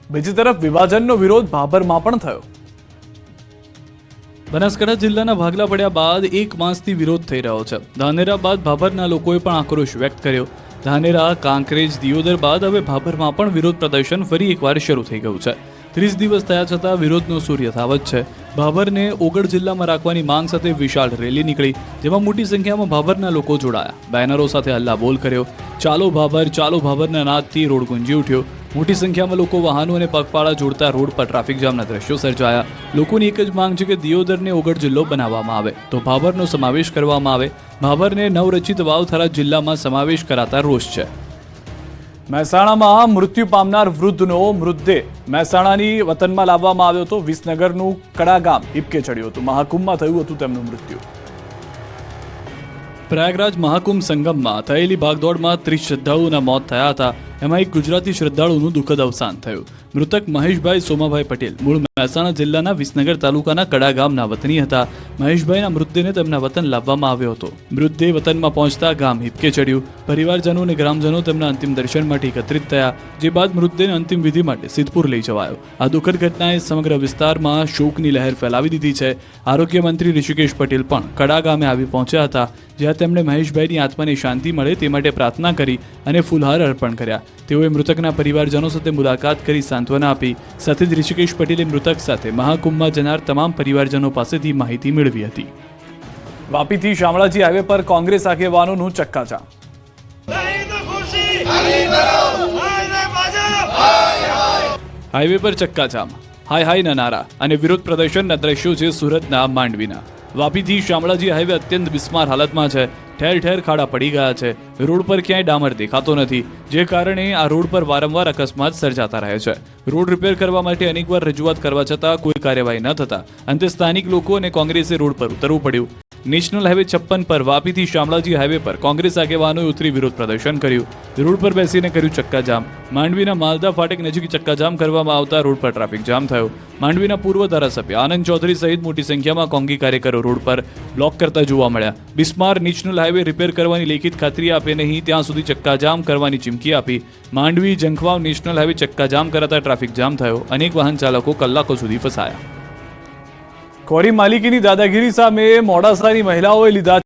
બીજી તરફ વિભાજનનો વિરોધ ભાભરમાં પણ થયો। બનાસકાંઠા જિલ્લાના ભાગલા પડ્યા બાદ એક માસથી વિરોધ થઈ રહ્યો છે। ધાનેરા બાદ ભાભરના લોકોએ પણ આક્રોશ વ્યક્ત કર્યો। ધાનેરા, કાંકરેજ, દિયોદર બાદ હવે ભાભરમાં પણ વિરોધ પ્રદર્શન ફરી એકવાર શરૂ થઈ ગયું છે। 30 દિવસ થયા છતાં વિરોધનો સૂર યથાવત છે। ભાભરને ઓગળ જિલ્લામાં રાખવાની માંગ સાથે વિશાળ રેલી નીકળી, જેમાં મોટી સંખ્યામાં ભાભરના લોકો જોડાયા। બેનરો સાથે હલ્લાબોલ કર્યો। ચાલો ભાભરના નાદથી રોડ ગુંજી ઉઠ્યો। મોટી સંખ્યામાં લોકો વાહનો અને પગપાળા જોડતા રોડ પર ટ્રાફિક જામના દ્રશ્યો સર્જાયા। લોકોની એક જ માંગ છે કે દિયોદરને ઓગળ જિલ્લો બનાવવામાં આવે તો ભાભરનો સમાવેશ કરવામાં આવે। ભાભરને નવરચિત વાવથરા જિલ્લામાં સમાવેશ કરાતા રોષ છે। મહેસાણામાં મૃત્યુ પામનાર વૃદ્ધનો મૃતદેહ મહેસાણાની વતનમાં લાવવામાં આવ્યો હતો। વિસનગરનું કડા ગામ હિબકે ચડ્યું હતું। મહાકુંભમાં થયું હતું તેમનું મૃત્યુ। પ્રયાગરાજ મહાકુંભ સંગમમાં થયેલી ભાગદોડમાં 30 શ્રદ્ધાળુઓના મોત થયા હતા। એમાં એક ગુજરાતી શ્રદ્ધાળુનું દુઃખદ અવસાન થયું। મૃતક મહેશભાઈ સોમાભાઈ પટેલ મૂળ મહેસાણા જિલ્લાના વિસનગર તાલુકાના કડા ગામના વતની હતા। મહેશભાઈના મૃતદેહને તેમના વતન લાવવામાં આવ્યો હતો। મૃતદેહ વતનમાં પહોંચતા ગામ હિબકે ચડ્યું। પરિવારજનો અને ગ્રામજનો તેમના અંતિમ દર્શન માટે એકત્રિત થયા, જે બાદ મૃતદેહને અંતિમ વિધિ માટે સિદ્ધપુર લઈ જવાયો। આ દુઃખદ ઘટનાએ સમગ્ર વિસ્તારમાં શોકની લહેર ફેલાવી દીધી છે। આરોગ્ય મંત્રી ઋષિકેશ પટેલ પણ કડા ગામે આવી પહોંચ્યા હતા, જ્યાં તેમણે મહેશભાઈની આત્માને શાંતિ મળે તે માટે પ્રાર્થના કરી અને ફૂલહાર અર્પણ કર્યા। તેઓએ મૃતકના પરિવારજનો સાથે મુલાકાત કરી સાંત્વના આપી। સાથે જ ઋષિકેશ પટેલે મૃતક સાથે મહાકુંભમાં જનાર તમામ પરિવારજનો પાસેથી માહિતી મેળવી હતી। વાપીથી શામળાજી હાઈવે પર કોંગ્રેસ આગેવાનોનું ચક્કાજામ। હાઈવે પર ચક્કાજામ, હાય હાયના નારા અને વિરોધ પ્રદર્શનના દ્રશ્યો છે સુરતના માંડવીના। વાપીથી શામળાજી હાઈવે અત્યંત બિસ્માર હાલતમાં છે। ઠેર ઠેર ખાડા પડી ગયા છે। રોડ પર ક્યાંય ડામર દેખાતો નથી, જે કારણે આ રોડ પર વારંવાર અકસ્માત સર્જાતા રહે છે। રોડ રિપેર કરવા માટે અનેકવાર રજૂઆત કરવા છતાં કોઈ કાર્યવાહી ન થતા અંતે સ્થાનિક લોકો અને કોંગ્રેસે રોડ પર ઉતરવું પડ્યું। નેશનલ હાઈવે 56 પર વાપીથી શામળાજી હાઈવે પર કોંગ્રેસ આગેવાનોએ ઉતરી વિરોધ પ્રદર્શન કર્યું। રોડ પર બેસીને કર્યું ચક્કાજામ। માંડવીના માલદા ફાટક નજીક ચક્કાજામ કરવામાં આવતા રોડ પર ટ્રાફિક જામ થયો। માંડવીના પૂર્વ ધારાસભ્ય આનંદ ચૌધરી સહિત મોટી સંખ્યામાં કોંગી કાર્યકરો રોડ પર બ્લોક કરતા જોવા મળ્યા। બિસ્માર નેશનલ હાઈવે રિપેર કરવાની લેખિત ખાતરી આપે નહીં ત્યાં સુધી ચક્કાજામ કરવાની ચીમકી આપી। માંડવી જંખવાવ નેશનલ હાઈવે ચક્કાજામ કરાતા ટ્રાફિક જામ થયો। અનેક વાહન ચાલકો કલાકો સુધી ફસાયા। કોરી માલિકીની દાદાગીરી સામે મોડાસાની મહિલાઓએ લીધા